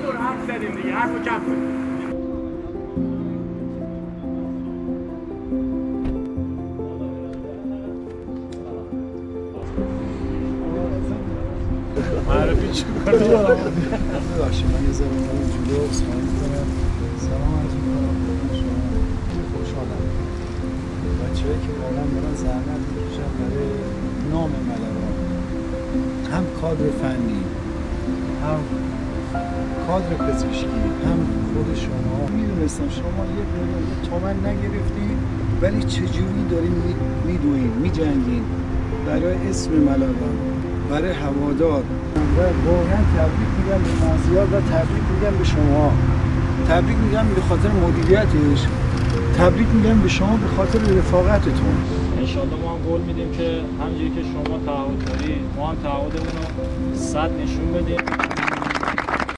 برو حرف زدیم دیگه، حرفو کم کن. معرفی چی کنم؟ ببخشید من یه ذره اون جلو عذرخواهی می‌کنم. سلام عرض می‌کنم خدمت شما. خوشحالم. بچه‌هایی که واقعا دارن زحمت می‌کشن برای نام ملوان. هم کادر فنی، هم کادر پزشکی، هم خود شما. میدونستم شما یه تومن نگرفتین ولی چجوری دارین میدوین، میجنگین برای اسم ملوان، برای هوادار. و واقعا تبریک میگم به مازیار و تبریک میگم به شما. تبریک میگم به خاطر مدیریتش، تبریک میگم به شما به خاطر رفاقتتون. انشالله ما هم قول میدیم که همونجوری که شما تعهد دارید ما هم تعهدمون رو 100 نشون بدیم.